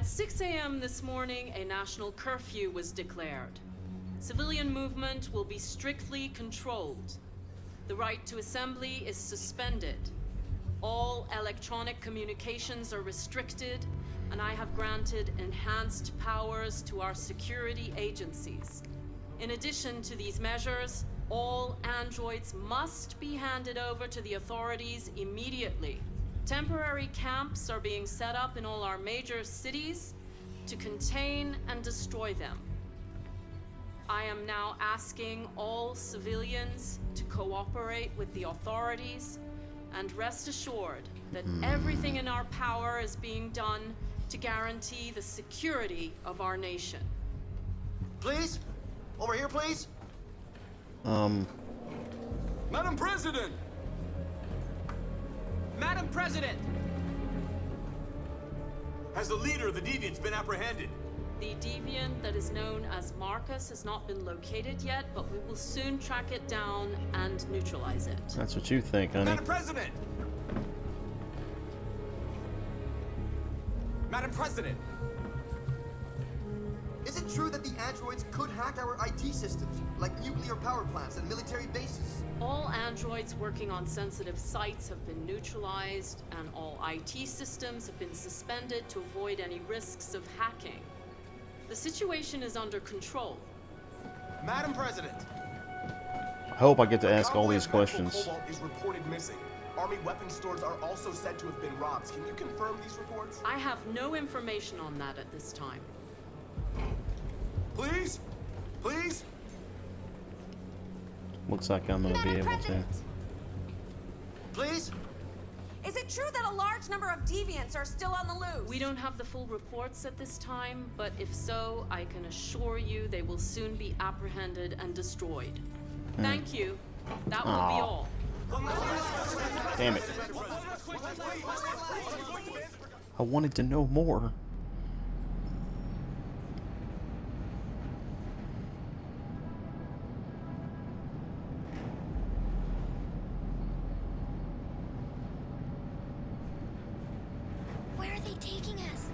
At 6 a.m. this morning, a national curfew was declared. Civilian movement will be strictly controlled. The right to assembly is suspended. All electronic communications are restricted, and I have granted enhanced powers to our security agencies. In addition to these measures, all androids must be handed over to the authorities immediately. Temporary camps are being set up in all our major cities to contain and destroy them. I am now asking all civilians to cooperate with the authorities and rest assured that everything in our power is being done to guarantee the security of our nation. Please? Over here, please? Madam President! Madam President! Has the leader of the Deviants been apprehended? The deviant that is known as Marcus has not been located yet, but we will soon track it down and neutralize it. That's what you think, honey. Madam President! Madam President! Is it true that the androids could hack our IT systems, like nuclear power plants and military bases? All androids working on sensitive sites have been neutralized, and all IT systems have been suspended to avoid any risks of hacking. The situation is under control. Madam President! I hope I get to ask all these questions. Cobalt is reported missing. Army weapon stores are also said to have been robbed. Can you confirm these reports? I have no information on that at this time. Please? Please? Looks like I'm gonna be able to. Please? Is it true that a large number of deviants are still on the loose? We don't have the full reports at this time, but if so, I can assure you they will soon be apprehended and destroyed. Thank you. That will be all. Damn it. I wanted to know more. Where are they taking us?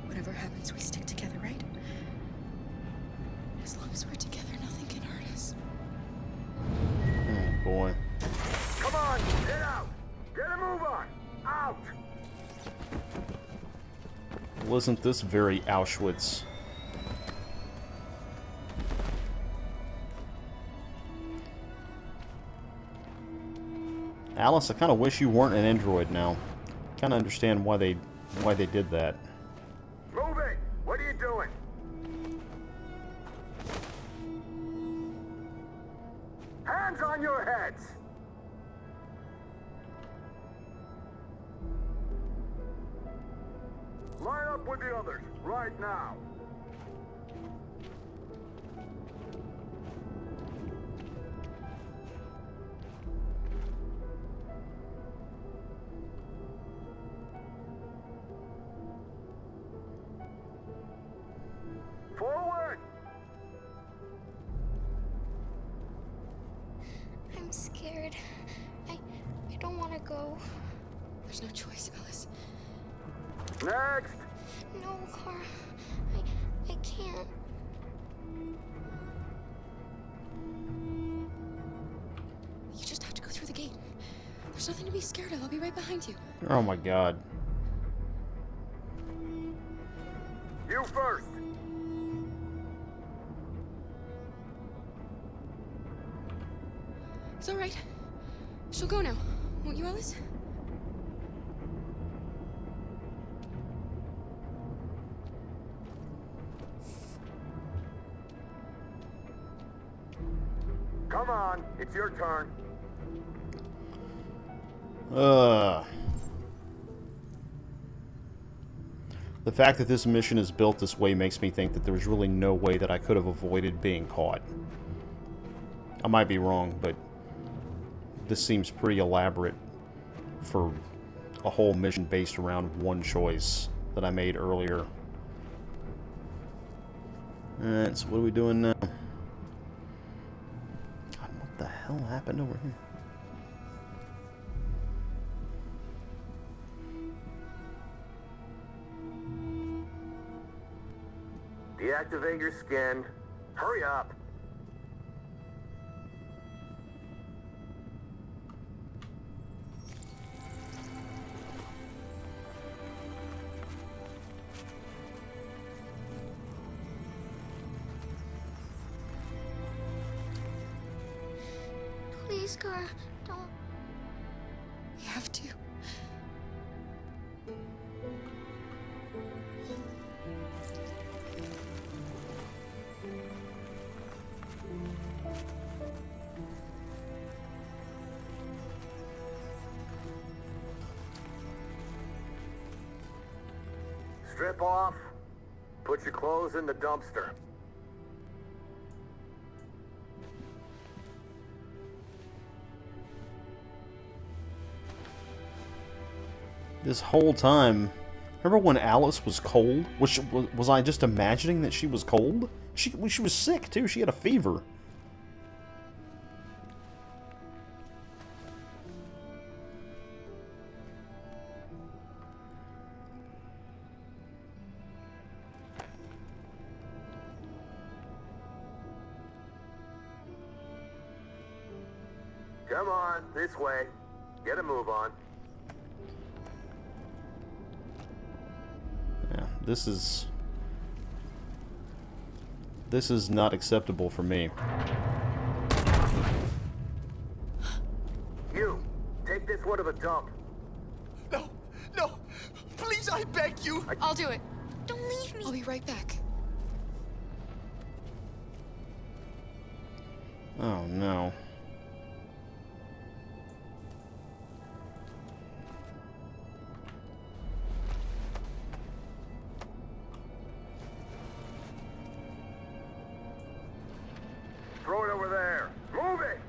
Whatever happens, we stick together, right? As long as we're together, nothing can hurt us. Oh boy. Come on, get out! Get a move on! Out! Wasn't this very Auschwitz? Alice, I kind of wish you weren't an android now. Kind of understand why they did that. Move it! What are you doing? Hands on your heads! Line up with the others, right now. Forward! I'm scared. I don't want to go. There's no choice, Alice. Next! No, Kara. I can't. You just have to go through the gate. There's nothing to be scared of. I'll be right behind you. Oh my god. You first! It's all right. She'll go now. Won't you, Alice? Come on, it's your turn. The fact that this mission is built this way makes me think that there's really no way that I could have avoided being caught. I might be wrong, but this seems pretty elaborate for a whole mission based around one choice that I made earlier. Alright, so what are we doing now? God, what the hell happened over here? Deactivate your skin. Hurry up. Please, Gar, don't. We have to. Strip off. Put your clothes in the dumpster. This whole time, remember when Alice was cold? Was I just imagining that she was cold? She was sick too. She had a fever. Come on, this way. Get a move on. Yeah, this is not acceptable for me. You, take this one to the dump. No, no, please, I beg you. I'll do it. Don't leave me. I'll be right back. Oh no. Throw it over there. Move it!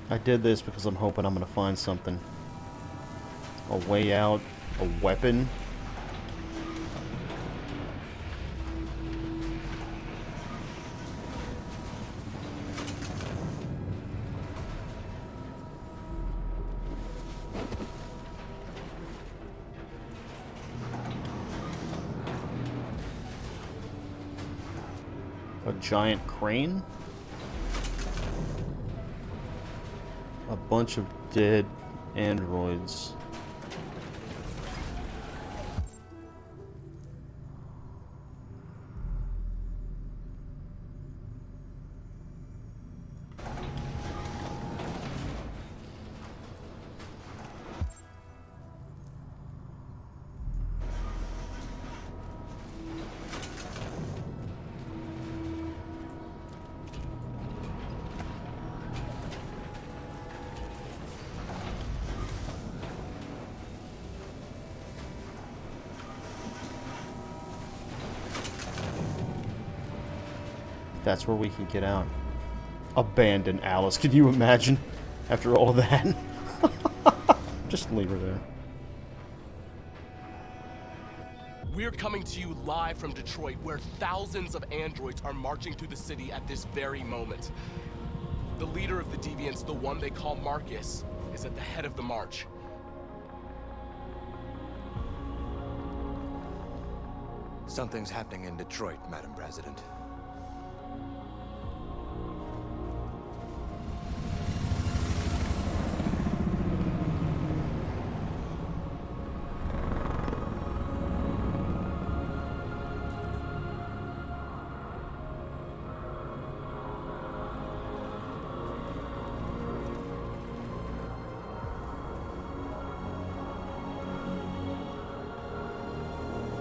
I did this because I'm hoping I'm gonna find something. A way out, a weapon. A giant crane? A bunch of dead androids. That's where we can get out. Abandon Alice. Could you imagine? After all that. Just leave her there. We're coming to you live from Detroit, where thousands of androids are marching through the city at this very moment. The leader of the Deviants, the one they call Marcus, is at the head of the march. Something's happening in Detroit, Madam President.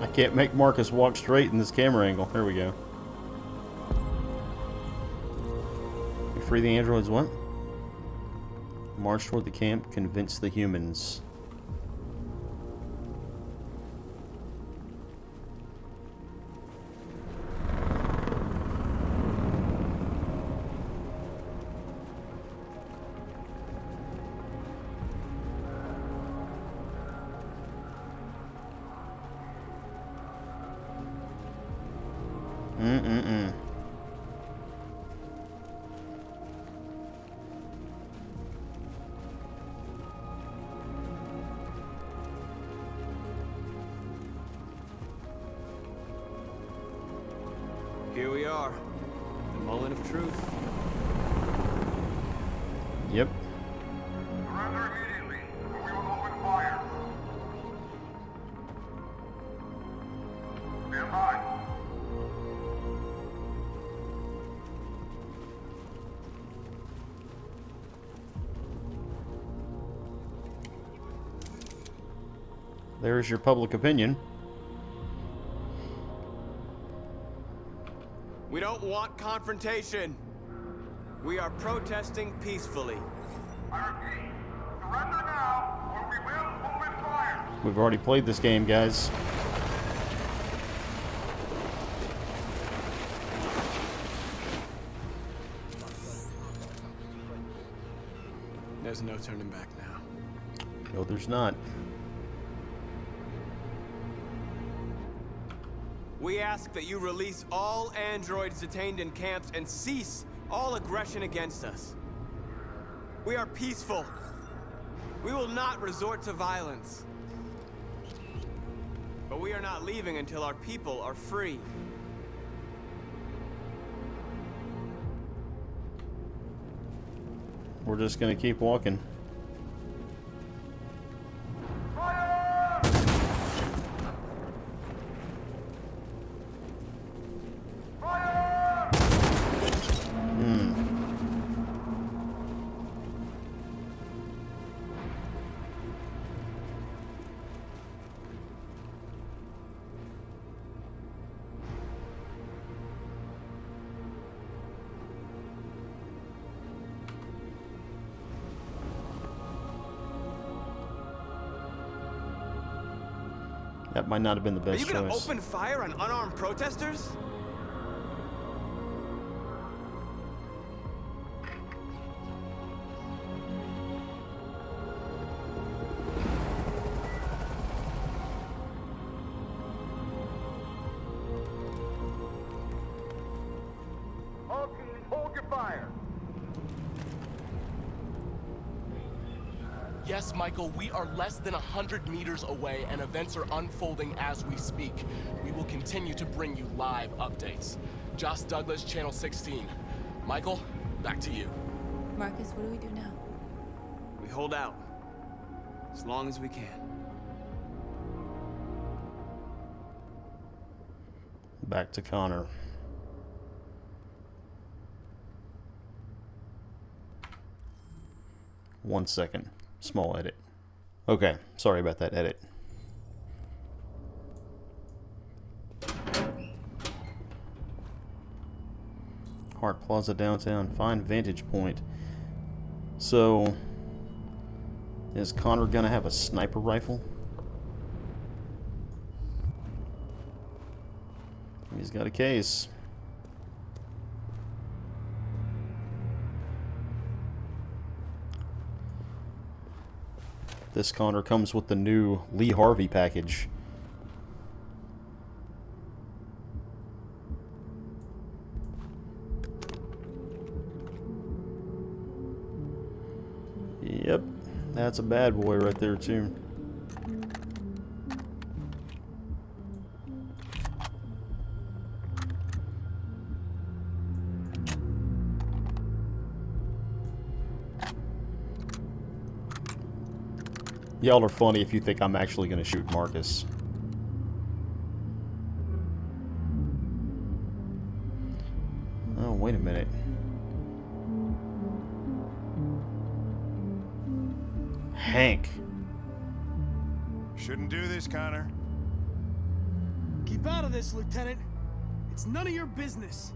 I can't make Marcus walk straight in this camera angle. There we go. You free the androids, what? March toward the camp, convince the humans. Here we are. The moment of truth. Yep. Surrender immediately, or we will open fire. Stand by. There's your public opinion. We don't want confrontation. We are protesting peacefully. I repeat, surrender now, or we will open fire. We've already played this game, guys. There's no turning back now. No, there's not. We ask that you release all androids detained in camps and cease all aggression against us. We are peaceful. We will not resort to violence. But we are not leaving until our people are free. We're just gonna keep walking. That might not have been the Are best you gonna choice. open fire on unarmed protesters? All teams, hold your fire. Yes, Michael, we are less than 100 meters away and events are unfolding as we speak. We will continue to bring you live updates. Josh Douglas, Channel 16. Michael, back to you. Marcus, what do we do now? We hold out. As long as we can. Back to Connor. One second. Small edit. Okay, sorry about that edit. Hart Plaza downtown. Find vantage point. So, is Connor gonna have a sniper rifle? He's got a case. This Connor comes with the new Lee Harvey package. Yep, that's a bad boy right there too. Y'all are funny if you think I'm actually going to shoot Marcus. Oh, wait a minute. Hank. Shouldn't do this, Connor. Keep out of this, Lieutenant. It's none of your business.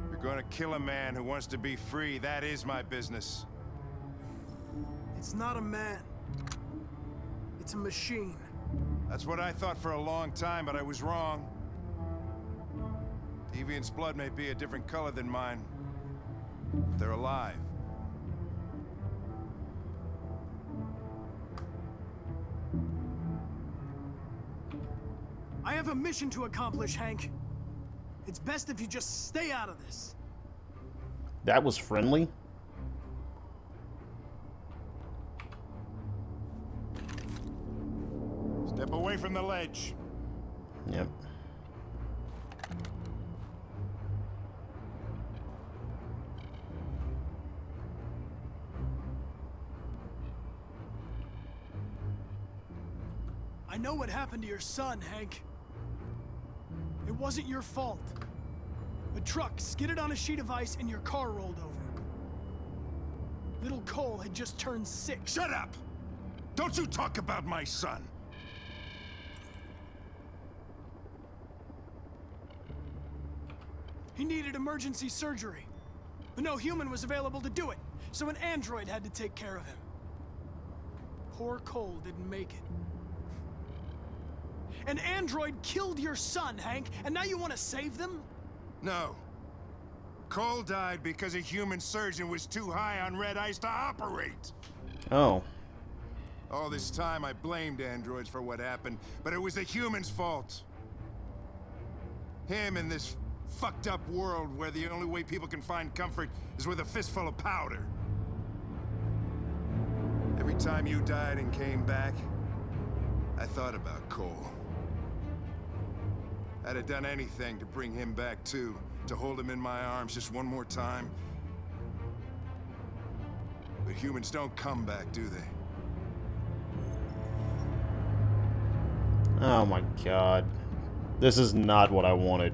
You're going to kill a man who wants to be free. That is my business. It's not a man. It's a machine. That's what I thought for a long time, but I was wrong. Deviant's blood may be a different color than mine, but they're alive. I have a mission to accomplish, Hank. It's best if you just stay out of this. That was friendly? Step away from the ledge. Yep. I know what happened to your son, Hank. It wasn't your fault. A truck skidded on a sheet of ice and your car rolled over. Little Cole had just turned 6. Shut up! Don't you talk about my son! He needed emergency surgery, but no human was available to do it, so an android had to take care of him. Poor Cole didn't make it. An android killed your son, Hank, and now you want to save them? No. Cole died because a human surgeon was too high on red ice to operate. Oh. All this time I blamed androids for what happened, but it was the humans' fault. Him in this fucked up world where the only way people can find comfort is with a fistful of powder. Every time you died and came back, I thought about Cole. I'd have done anything to bring him back too, to hold him in my arms just one more time. But humans don't come back, do they? Oh my god. This is not what I wanted.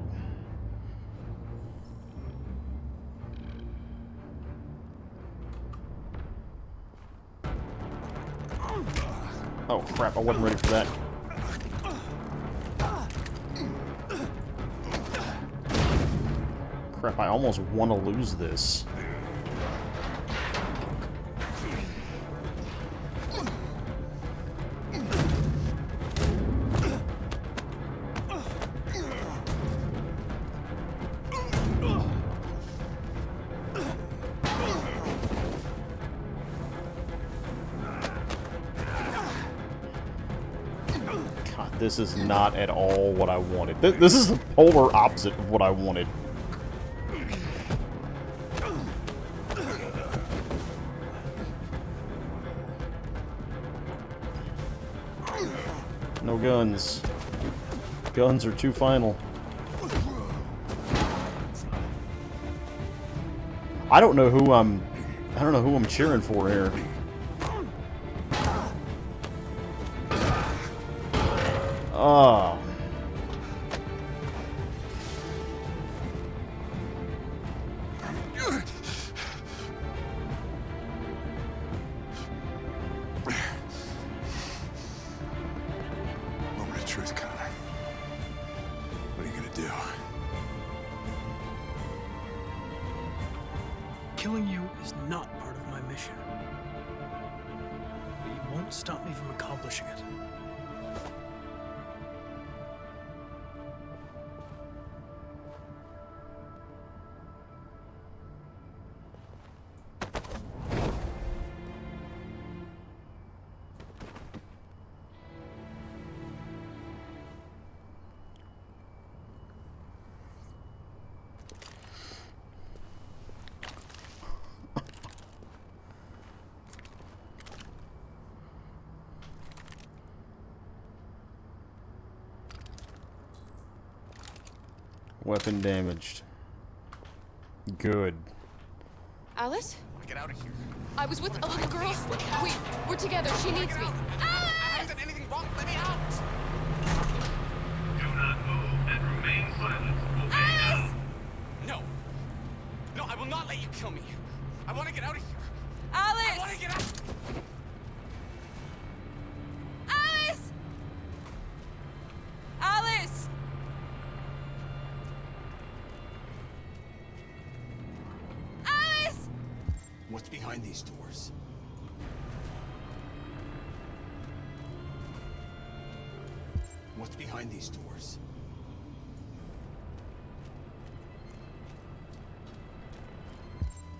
Oh crap, I wasn't ready for that. Crap, I almost want to lose this. God, this is not at all what I wanted. This is the polar opposite of what I wanted. No guns. Guns are too final. I don't know who I'm cheering for here. Oh. Moment of truth, Connor. What are you gonna do? Killing you is not part of my mission. But you won't stop me from accomplishing it. Weapon damaged. Good. Alice? I want to get out of here. I was with a little girl. Wait, we're together. She needs me. I haven't done anything wrong. Let me out. Do not move and remain silent. Obey now. No. No, I will not let you kill me. I want to get out of here. Alice! I want to get out. Alice! Alice! Alice! What's behind these doors? What's behind these doors?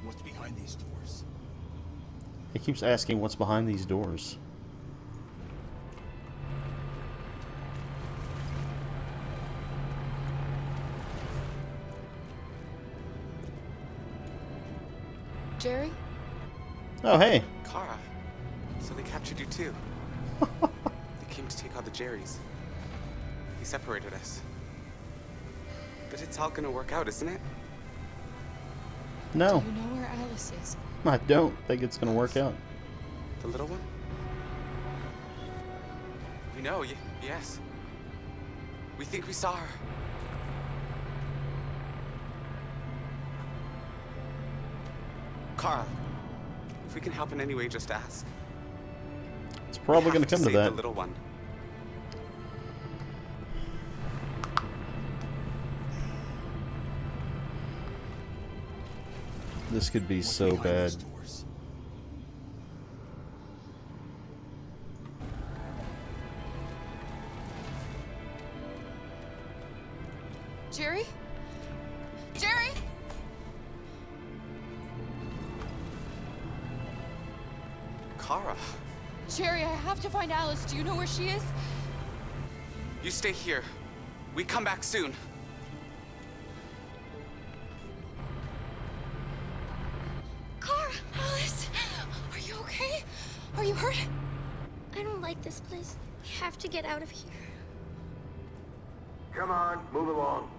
What's behind these doors? He keeps asking what's behind these doors. Jerry? Oh, hey. Kara. So they captured you too. They came to take out the Jerrys. They separated us. But it's all gonna work out, isn't it? No. Do you know where Alice is? I don't think it's gonna work out. The little one? We know, yes. We think we saw her. Carl, if we can help in any way, just ask. It's probably going to come to save that. The little one. This could be so bad. Jerry? Jerry? Kara, Jerry, I have to find Alice. Do you know where she is? you stay here. We come back soon. Kara! Alice! Are you okay? Are you hurt? I don't like this place. We have to get out of here. Come on, move along.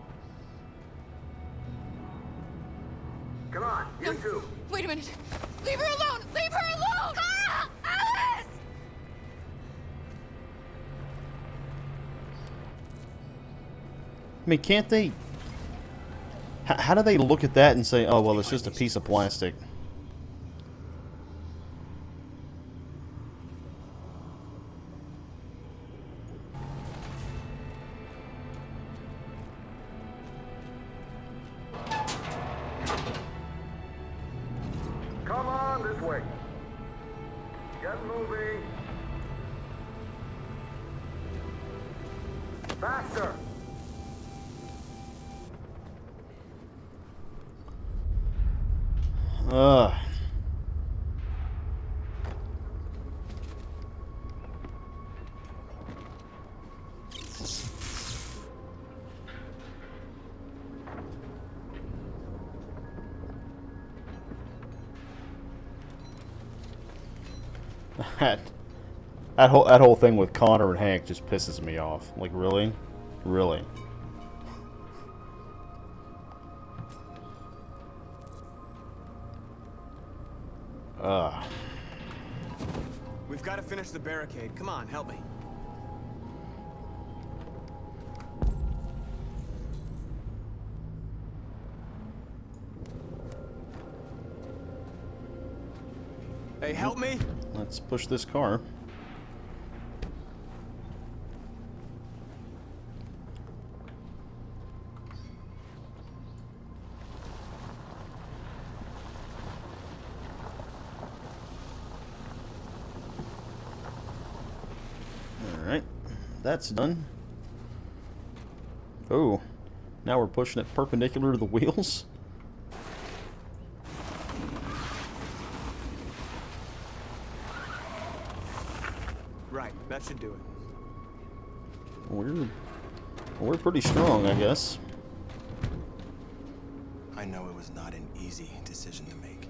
Come on, you two. Wait a minute. Leave her alone! Leave her alone! Kara! Alice! I mean, can't they... How do they look at that and say, oh, well, it's just a piece of plastic? Come on, this way. Get moving. Faster. Ugh. That whole thing with Connor and Hank just pisses me off. Like, really? Really? We've got to finish the barricade. Come on, help me. Hey, help me! Let's push this car. Alright, that's done. Oh, now we're pushing it perpendicular to the wheels. Right, that should do it. We're pretty strong, I guess. I know it was not an easy decision to make.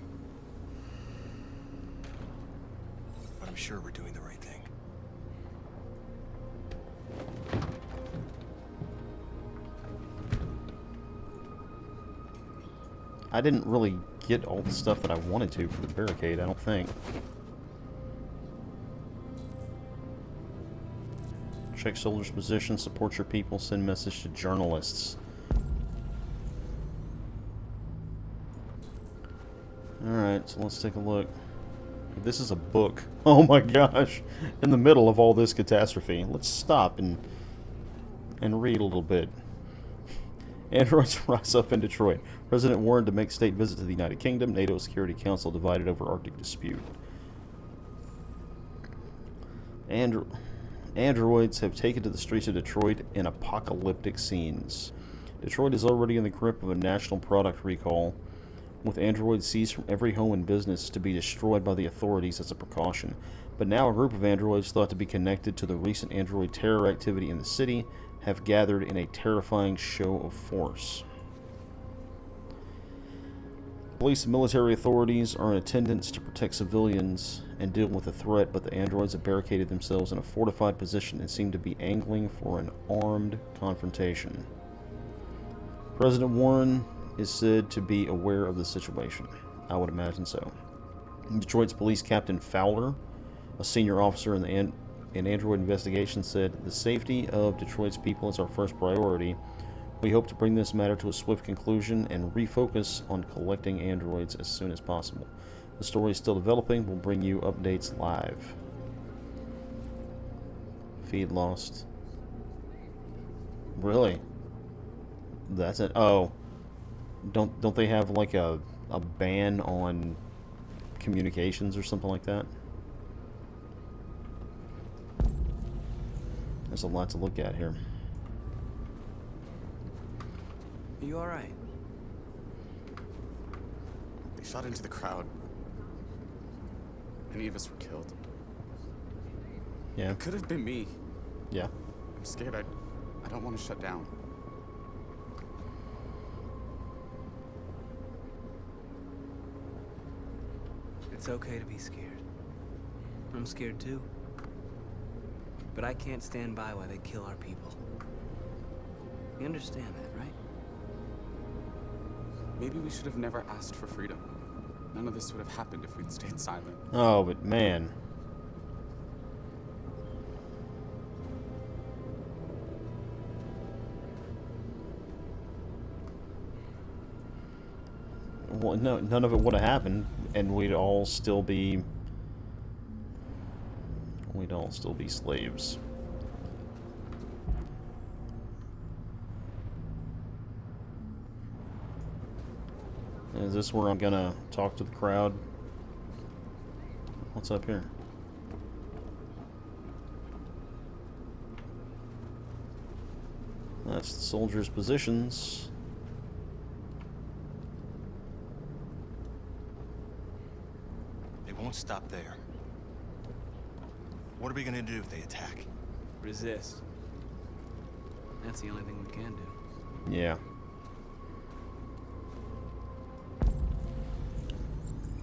But I'm sure we're doing the right thing. I didn't really get all the stuff that I wanted to for the barricade, I don't think. Check soldiers' position, support your people, send message to journalists. Alright, so let's take a look. This is a book. Oh my gosh. In the middle of all this catastrophe. Let's stop and read a little bit. Androids rise up in Detroit. President warned to make state visit to the United Kingdom. NATO Security Council divided over Arctic dispute. Androids have taken to the streets of Detroit in apocalyptic scenes. Detroit is already in the grip of a national product recall, with androids seized from every home and business to be destroyed by the authorities as a precaution. But now a group of androids thought to be connected to the recent android terror activity in the city have gathered in a terrifying show of force. Police and military authorities are in attendance to protect civilians and deal with the threat, but the androids have barricaded themselves in a fortified position and seem to be angling for an armed confrontation. President Warren is said to be aware of the situation. I would imagine so. Detroit's police captain Fowler, a senior officer in the an Android investigation said, "The safety of Detroit's people is our first priority. We hope to bring this matter to a swift conclusion and refocus on collecting androids as soon as possible. The story is still developing. We'll bring you updates live." Feed lost. Really? That's it. Oh. Don't they have like a ban on communications or something like that? There's a lot to look at here. Are you alright? They shot into the crowd. Any of us were killed. Yeah. It could have been me. Yeah. I'm scared. I don't want to shut down. It's okay to be scared. I'm scared too. But I can't stand by while they kill our people. You understand that, right? Maybe we should have never asked for freedom. None of this would have happened if we'd stayed silent. Oh, but man. Well, no, none of it would have happened, and we'd all still be slaves. Is this where I'm gonna talk to the crowd? What's up here? That's the soldiers' positions. They won't stop there. What are we gonna do if they attack? Resist. That's the only thing we can do. Yeah.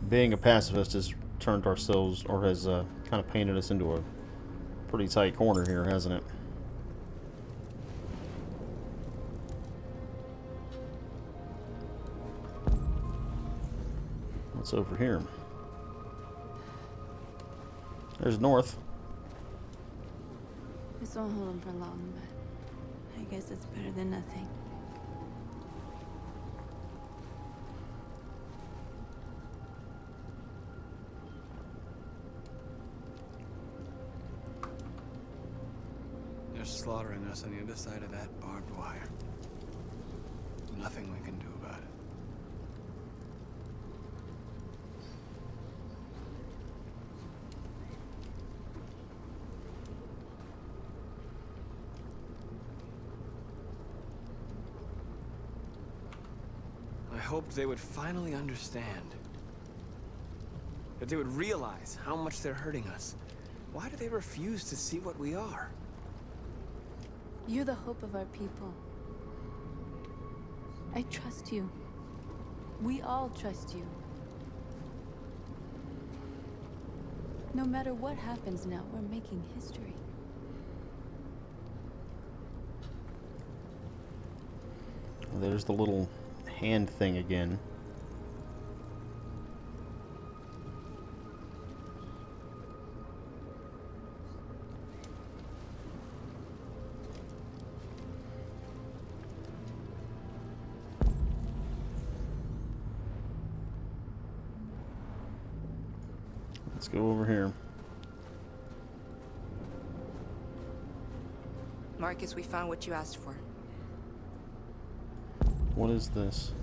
Being a pacifist has turned ourselves, or has kind of painted us into a pretty tight corner here, hasn't it? What's over here? There's north. This won't hold them for long, but I guess it's better than nothing. They're slaughtering us on the other side of that barbed wire. Nothing we can do about it. I hoped they would finally understand. That they would realize how much they're hurting us. Why do they refuse to see what we are? You're the hope of our people. I trust you. We all trust you. No matter what happens now, we're making history. There's the little hand thing again. Let's go over here. Marcus, we found what you asked for. What is this?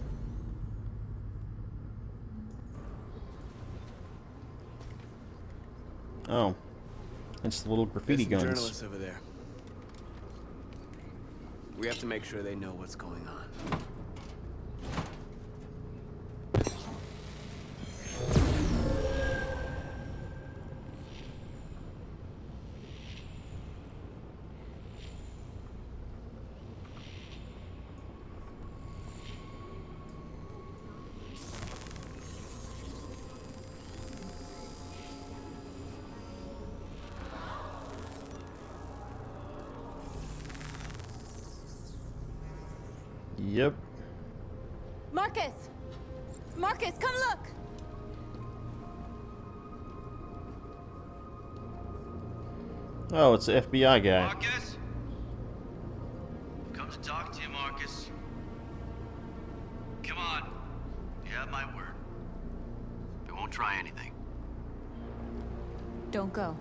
Oh. It's the little graffiti There's some guns. journalists over there. We have to make sure they know what's going on. Yep. Marcus! Marcus, come look! Oh, it's the FBI guy. Marcus? Come to talk to you, Marcus. Come on. You have my word. I won't try anything. Don't go.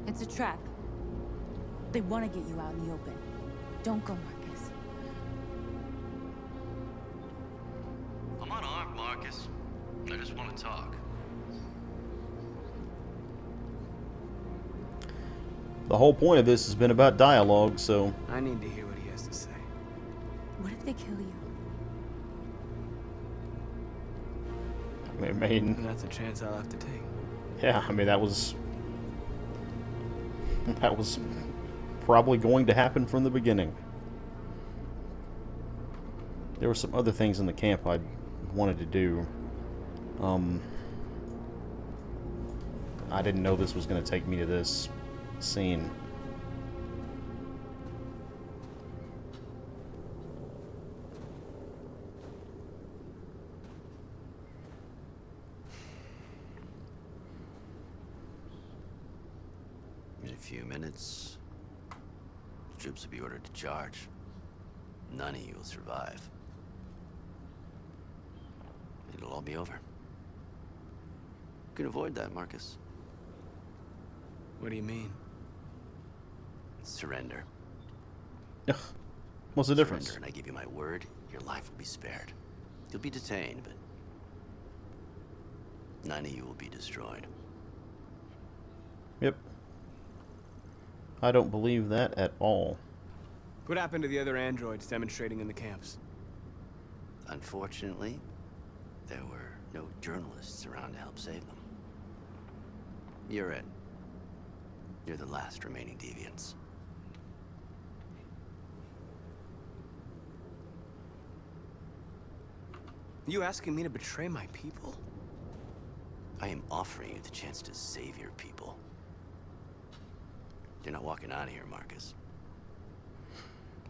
It's a trap. They want to get you out in the open. Don't go, Marcus. I'm unarmed, Marcus. I just want to talk. The whole point of this has been about dialogue, so... I need to hear what he has to say. What if they kill you? I mean... That's a chance I'll have to take. Yeah, I mean, that was probably going to happen from the beginning. There were some other things in the camp I wanted to do. I didn't know this was going to take me to this scene. In a few minutes, troops will be ordered to charge. None of you will survive. It'll all be over. You can avoid that, Marcus. What do you mean? Surrender. What's the difference? Surrender, and I give you my word, your life will be spared. You'll be detained, but none of you will be destroyed. Yep. I don't believe that at all. What happened to the other androids demonstrating in the camps? Unfortunately, there were no journalists around to help save them. You're it. You're the last remaining deviants. You asking me to betray my people? I am offering you the chance to save your people. You're not walking out of here, Marcus.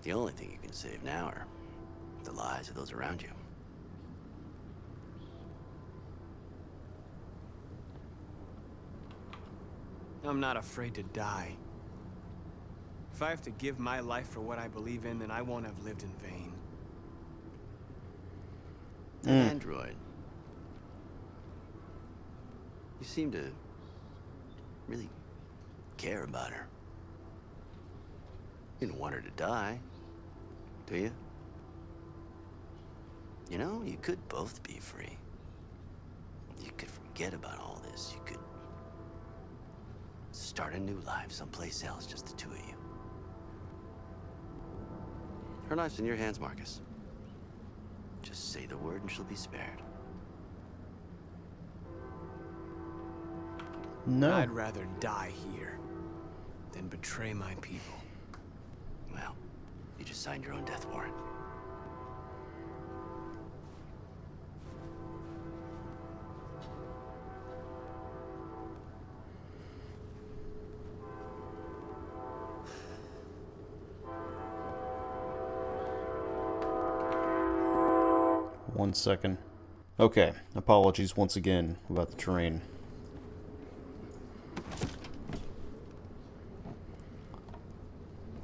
The only thing you can save now are the lives of those around you. I'm not afraid to die. If I have to give my life for what I believe in, then I won't have lived in vain. An android. You seem to really care about her. You didn't want her to die, do you? You know, you could both be free. You could forget about all this. You could start a new life someplace else, just the two of you. Her life's in your hands, Marcus. Just say the word and she'll be spared. No. I'd rather die here than betray my people. Well, you just signed your own death warrant. One second. Okay, apologies once again about the terrain.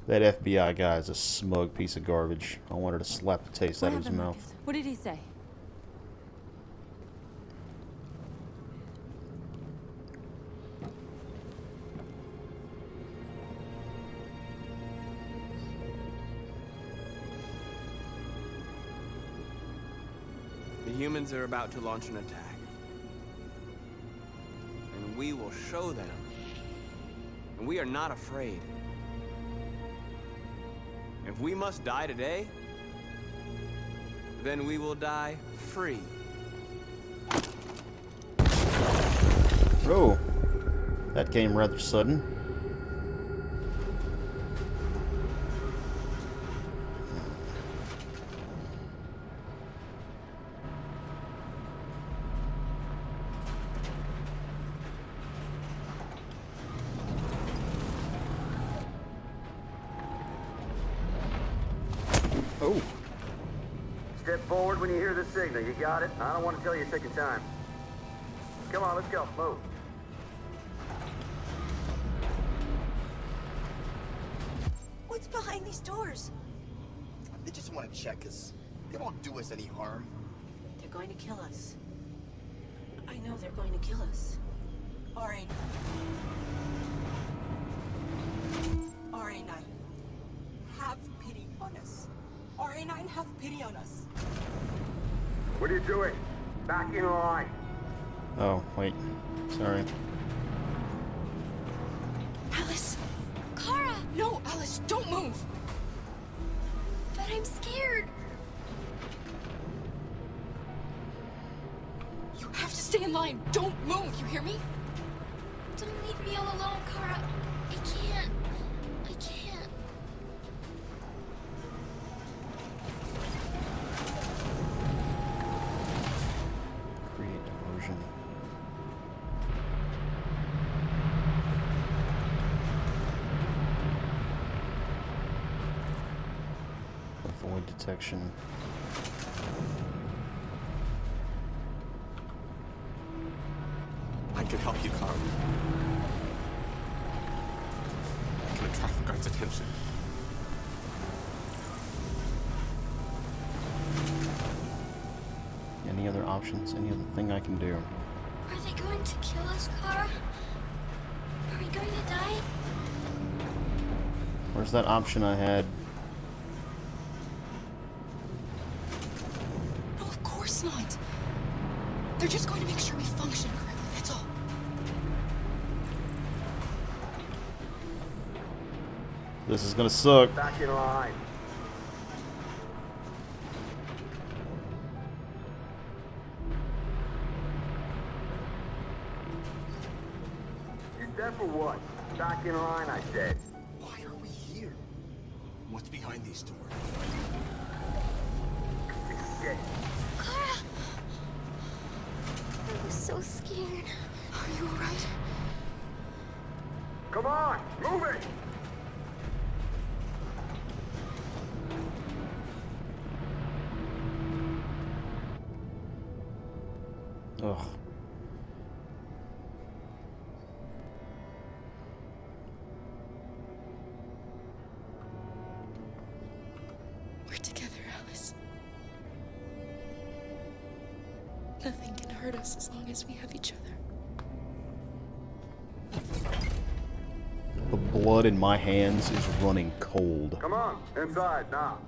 That FBI guy is a smug piece of garbage. I wanted to slap the taste out of his mouth. What did he say? The humans are about to launch an attack. And we will show them. And we are not afraid. If we must die today, then we will die free. Oh, that came rather sudden. Oh. Step forward when you hear the signal. You got it? I don't want to tell you a second time. Come on, let's go. Move. these doors? They just want to check us. They won't do us any harm. They're going to kill us. I know they're going to kill us. RA9. RA9. Have pity on us. RA9, have pity on us. What are you doing? Back in line. Oh, wait. Sorry. Alice! Kara! No, Alice, don't move! But I'm scared. You have to stay in line. Don't move, you hear me? Don't leave me all alone, Kara. I can't. I can't. Create diversion. Avoid detection. I can help you, Kara. I can attract the guard's attention. Any other options? Any other thing I can do? Are they going to kill us, Kara? Are we going to die? Where's that option I had? No, of course not. They're just going to make sure we function correctly, that's all. This is gonna suck. Back in line. You deaf or what? Back in line, I said. Why are we here? What's behind these doors? Shit. Kara! I was so scared. Are you alright? Come on, move it! Ugh. We're together, Alice. Nothing can hurt us as long as we have each other. The blood in my hands is running cold. Come on, inside now.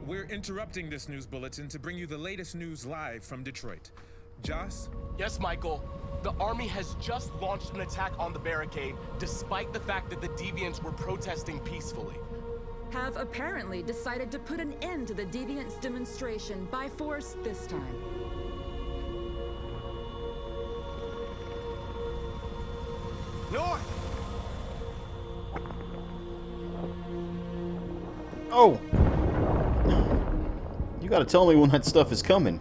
We're interrupting this news bulletin to bring you the latest news live from Detroit. Joss? Yes, Michael. The army has just launched an attack on the barricade, despite the fact that the Deviants were protesting peacefully. Have apparently decided to put an end to the Deviants demonstration by force this time. North! Oh! You gotta tell me when that stuff is coming.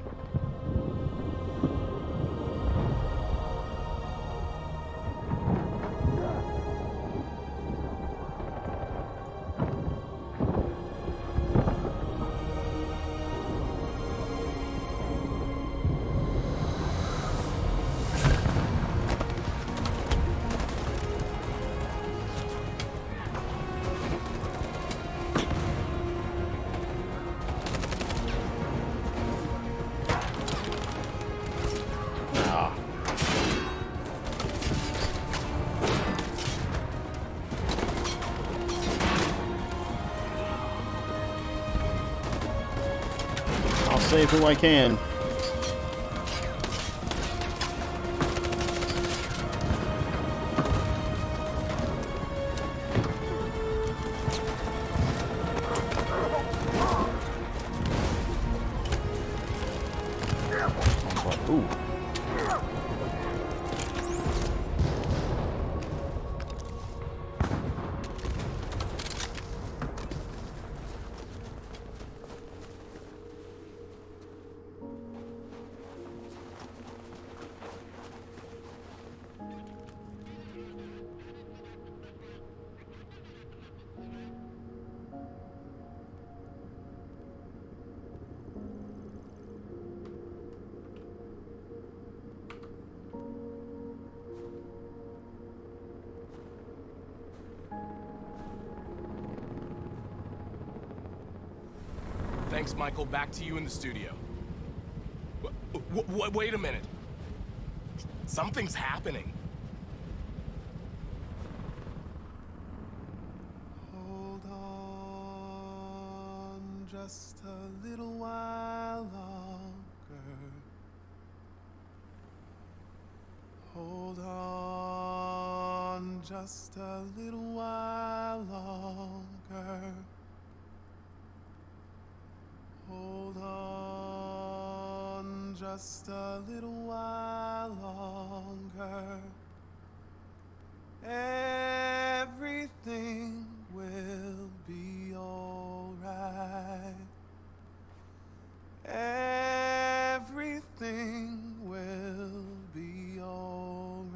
Ah. I'll save who I can. Ooh. Thanks, Michael. Back to you in the studio. Wait a minute. Something's happening. Hold on just a little while longer. Hold on just a little while longer. Hold on just a little while longer. Everything will be alright. Everything will be alright.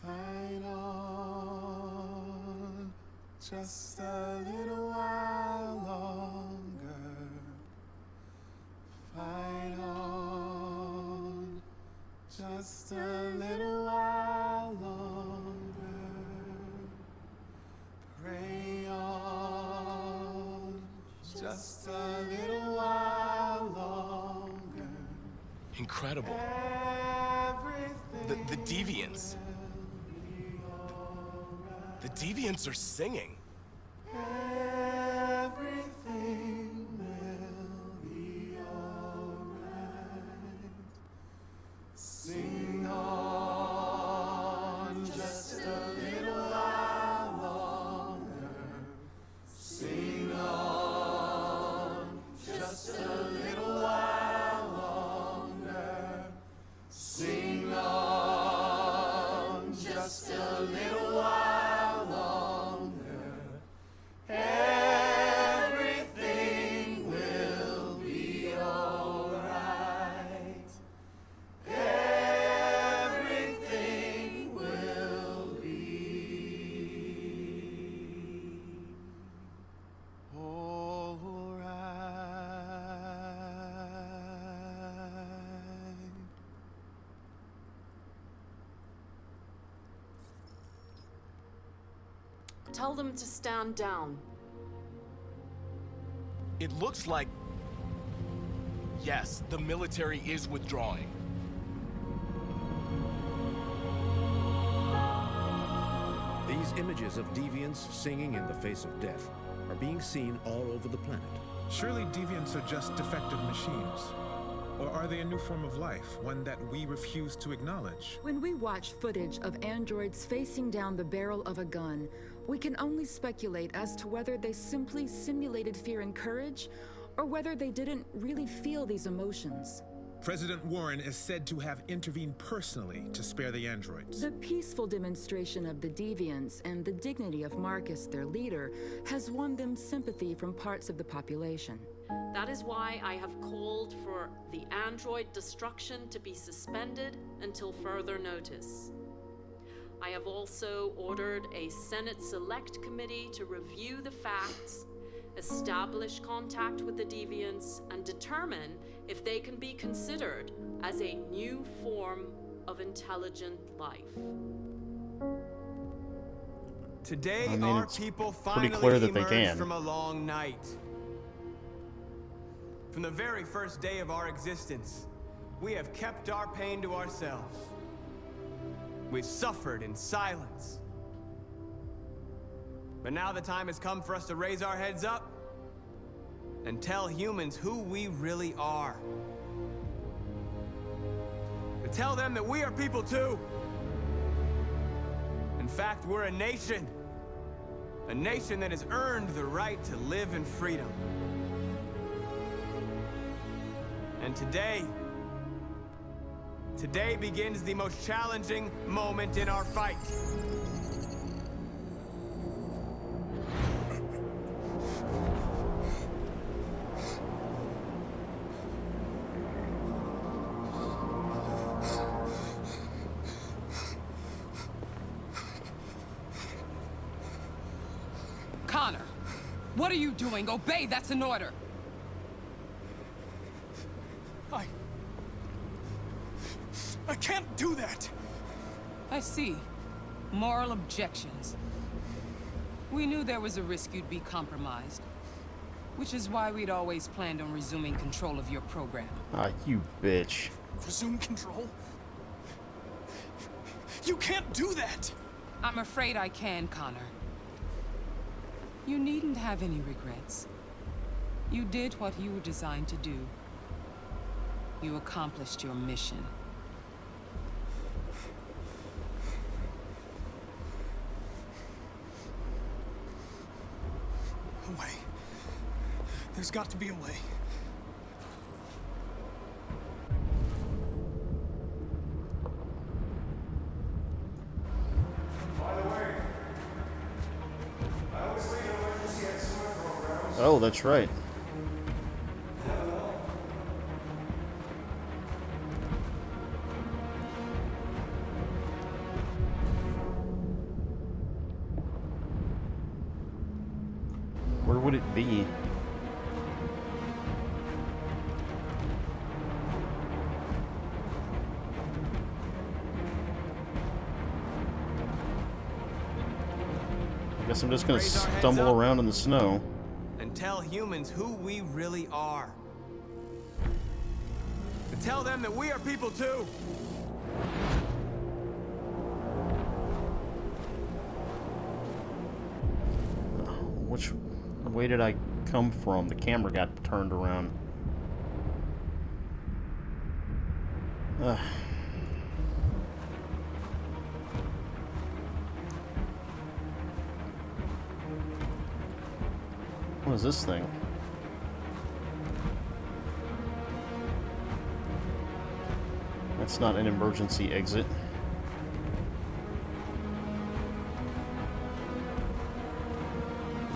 Fight on just a little while longer. Fight on just a little while longer. Pray on just a little while longer. Incredible. The Deviants. The Deviants are singing. Everything will be alright. Sing on just a little while longer. Sing on just a little while longer. Sing on just a little while longer. Everything will be alright. Everything will be alright. Tell them to stand down. It looks like... Yes, the military is withdrawing. These images of deviants singing in the face of death are being seen all over the planet. Surely deviants are just defective machines. Or are they a new form of life, one that we refuse to acknowledge? When we watch footage of androids facing down the barrel of a gun, we can only speculate as to whether they simply simulated fear and courage, or whether they didn't really feel these emotions. President Warren is said to have intervened personally to spare the androids. The peaceful demonstration of the deviants and the dignity of Marcus, their leader, has won them sympathy from parts of the population. That is why I have called for the android destruction to be suspended until further notice. I have also ordered a Senate Select Committee to review the facts, establish contact with the deviants, and determine if they can be considered as a new form of intelligent life. Today, I mean, our it's people pretty finally clear that they emerged can. from a long night. From the very first day of our existence, we have kept our pain to ourselves. We've suffered in silence. But now the time has come for us to raise our heads up and tell humans who we really are. To tell them that we are people too. In fact, we're a nation. A nation that has earned the right to live in freedom. And today begins the most challenging moment in our fight. Connor, what are you doing? Obey, that's an order. I can't do that! I see. Moral objections. We knew there was a risk you'd be compromised. Which is why we'd always planned on resuming control of your program. Ah, you bitch. Resume control? You can't do that! I'm afraid I can, Connor. You needn't have any regrets. You did what you were designed to do. You accomplished your mission. A way. There's got to be a way. Oh, that's right. Where would it be? I guess I'm just gonna stumble around in the snow. And tell humans who we really are. To tell them that we are people too. Which way did I come from? The camera got turned around. What is this thing? That's not an emergency exit.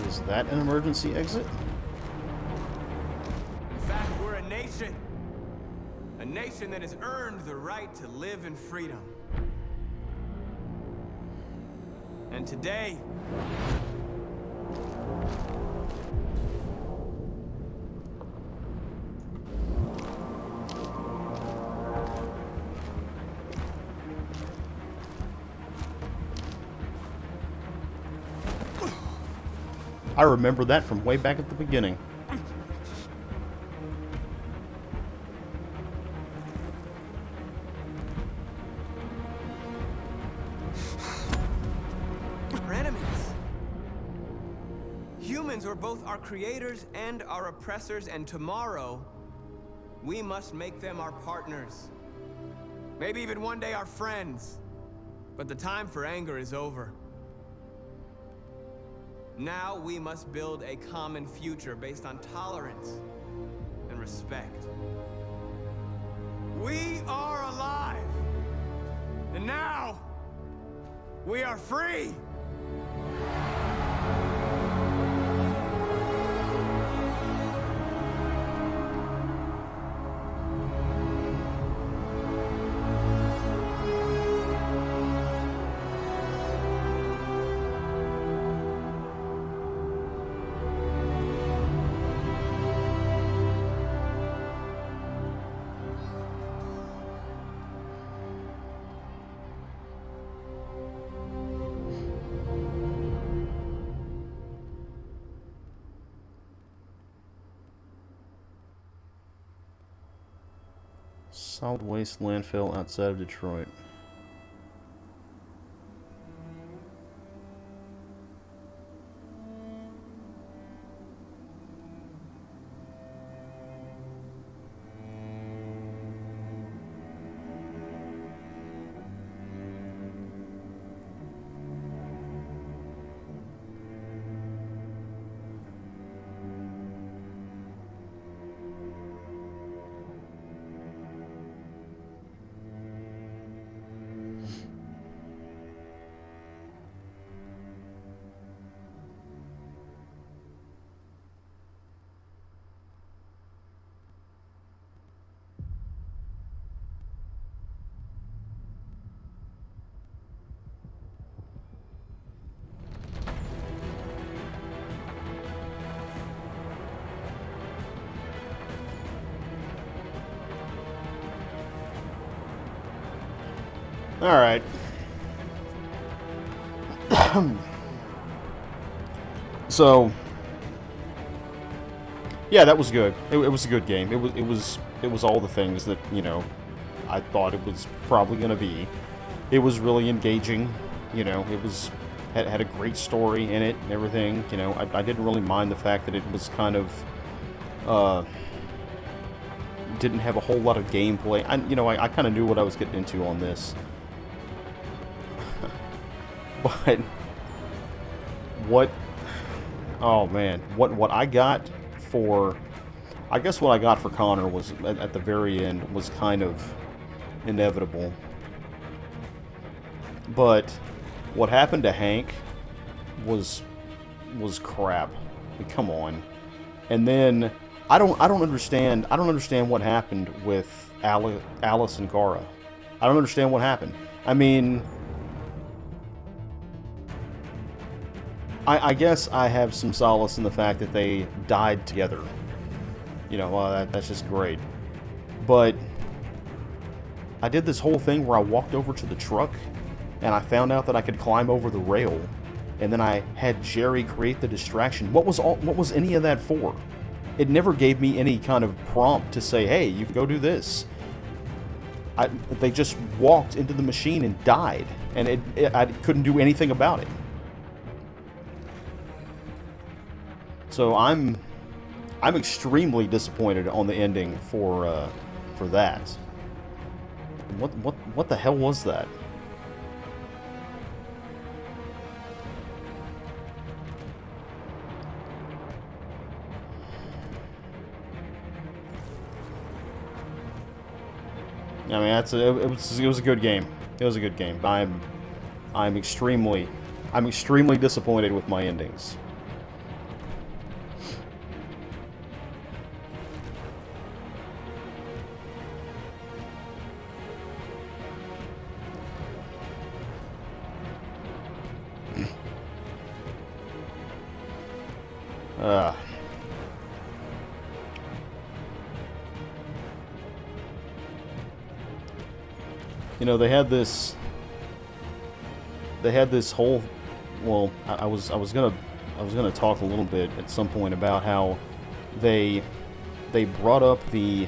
Is that an emergency exit? In fact, we're a nation. A nation that has earned the right to live in freedom. And today, I remember that from way back at the beginning. we're enemies. Humans are both our creators and our oppressors, and tomorrow, we must make them our partners. Maybe even one day our friends. But the time for anger is over. Now we must build a common future based on tolerance and respect. We are alive! And now, we are free! Solid waste landfill outside of Detroit. Alright. So, yeah, that was good. It was a good game. It was all the things that, you know, I thought it was probably going to be. It was really engaging. You know, it was had a great story in it and everything. You know, I didn't really mind the fact that it was kind of didn't have a whole lot of gameplay. I kind of knew what I was getting into on this. But what, oh man, what I got for, I guess what I got for Connor was, at the very end, was kind of inevitable. But what happened to Hank was crap. I mean, come on. And then I don't understand what happened with Alice and Kara. I don't understand what happened. I mean, I guess I have some solace in the fact that they died together. You know, that's just great. But I did this whole thing where I walked over to the truck and I found out that I could climb over the rail, and then I had Jerry create the distraction. What was any of that for? It never gave me any kind of prompt to say, hey, you can go do this. They just walked into the machine and died, and I couldn't do anything about it. So I'm extremely disappointed on the ending for that. What the hell was that? I mean, it was a good game. It was a good game. I'm extremely disappointed with my endings. You know, they had this whole, well, I was gonna talk a little bit at some point about how they brought up the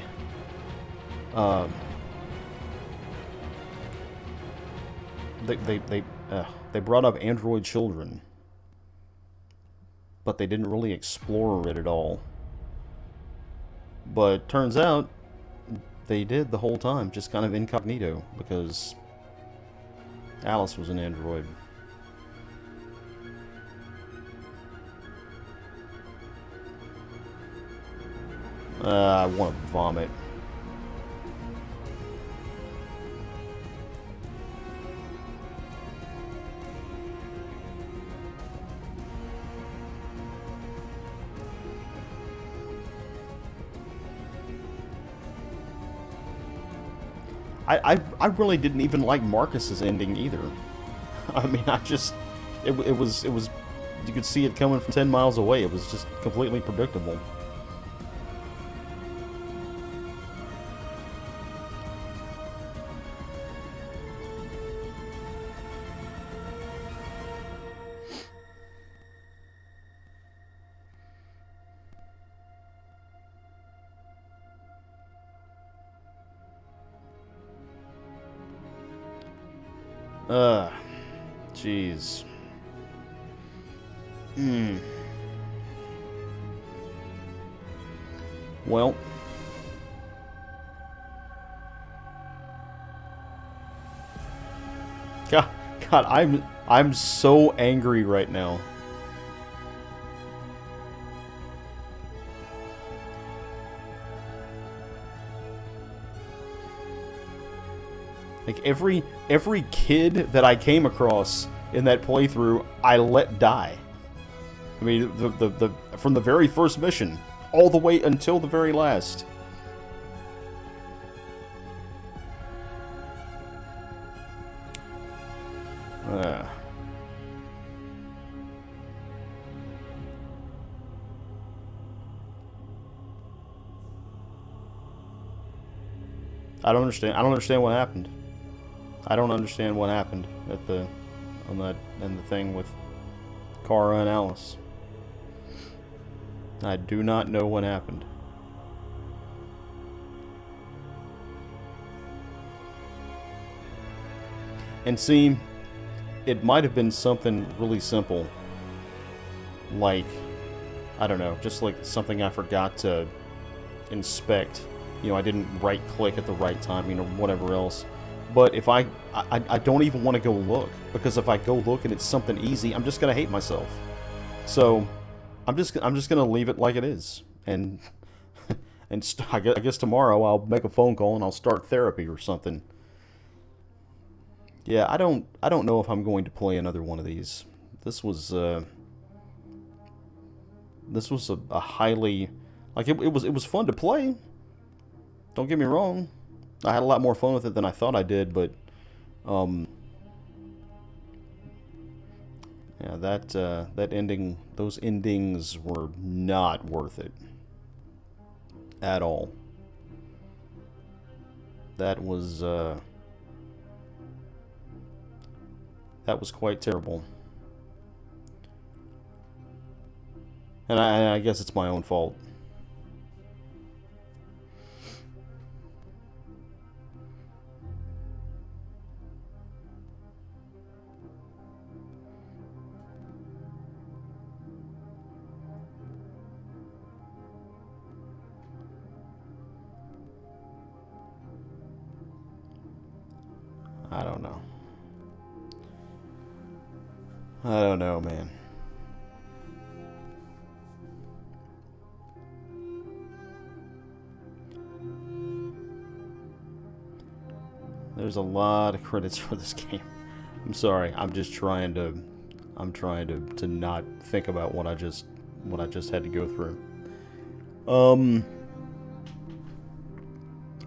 they brought up android children, but they didn't really explore it at all. But turns out they did the whole time, just kind of incognito, because Alice was an android. I want to vomit. I really didn't even like Marcus's ending either. I mean, it was, you could see it coming from 10 miles away. It was just completely predictable. Jeez. Well. God, I'm so angry right now. Like every kid that I came across in that playthrough, I let die. I mean, from the very first mission all the way until the very last. I don't understand. I don't understand what happened. I don't understand what happened at the thing with Kara and Alice. I do not know what happened. And see, it might have been something really simple. Like, I don't know, just like something I forgot to inspect. You know, I didn't right-click at the right time, you know, whatever else. But if I don't even want to go look, because if I go look and it's something easy, I'm just gonna hate myself. So I'm just gonna leave it like it is, and I guess tomorrow I'll make a phone call and I'll start therapy or something. Yeah, I don't know if I'm going to play another one of these. This was a highly, like, it was fun to play. Don't get me wrong. I had a lot more fun with it than I thought I did, but yeah, that ending, those endings were not worth it at all. That was quite terrible. And I guess it's my own fault. I don't know. I don't know, man. There's a lot of credits for this game. I'm sorry. I'm just trying to not think about what I just had to go through.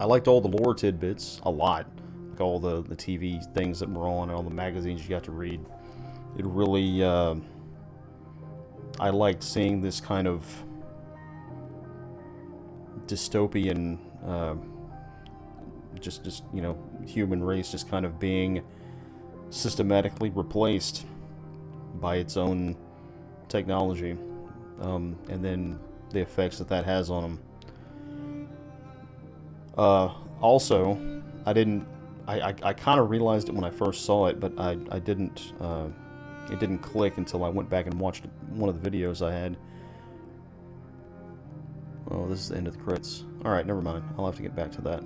I liked all the lore tidbits a lot. Like all the TV things that were on and all the magazines you got to read. It really, I liked seeing this kind of dystopian, just you know, human race just kind of being systematically replaced by its own technology, and then the effects that has on them. Also, I kind of realized it when I first saw it, but I didn't, it didn't click until I went back and watched one of the videos I had. Oh, this is the end of the credits. Alright, never mind. I'll have to get back to that.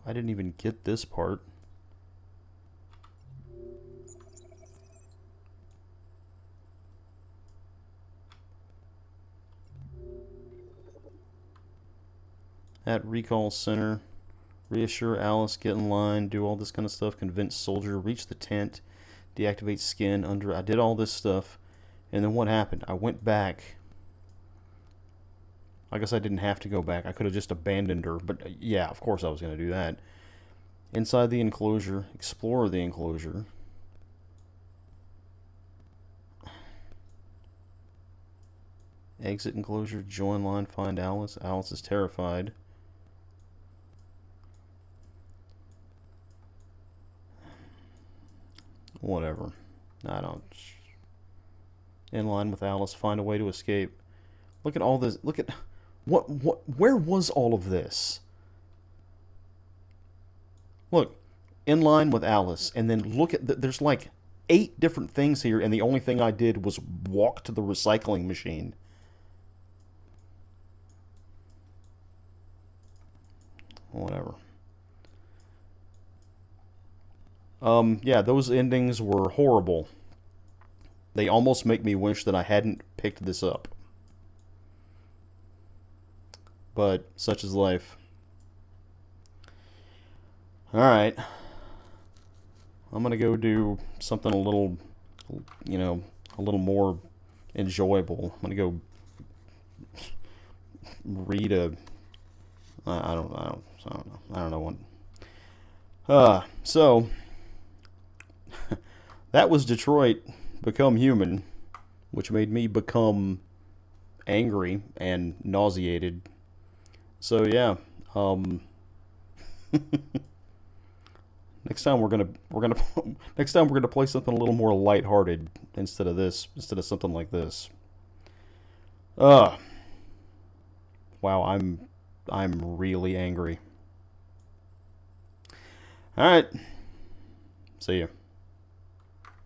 I didn't even get this part. At Recall Center, reassure Alice, get in line, do all this kind of stuff, convince Soldier, reach the tent, Deactivate skin under. I did all this stuff, and then what happened? I went back. I guess I didn't have to go back. I could have just abandoned her, but yeah, of course I was going to do that. Inside the enclosure, explore the enclosure. Exit enclosure, join line, find Alice. Alice is terrified. Whatever. I don't. In line with Alice, find a way to escape. Look at all this. Look at where was all of this? Look, in line with Alice, and then look at there's like 8 different things here, and the only thing I did was walk to the recycling machine. Whatever. Yeah, those endings were horrible. They almost make me wish that I hadn't picked this up. But such is life. Alright. I'm gonna go do something a little, you know, a little more enjoyable. I'm gonna go read a... I don't know what. So that was Detroit Become Human, which made me become angry and nauseated. So yeah, next time we're gonna play something a little more lighthearted instead of something like this. Wow, I'm really angry. All right, see ya.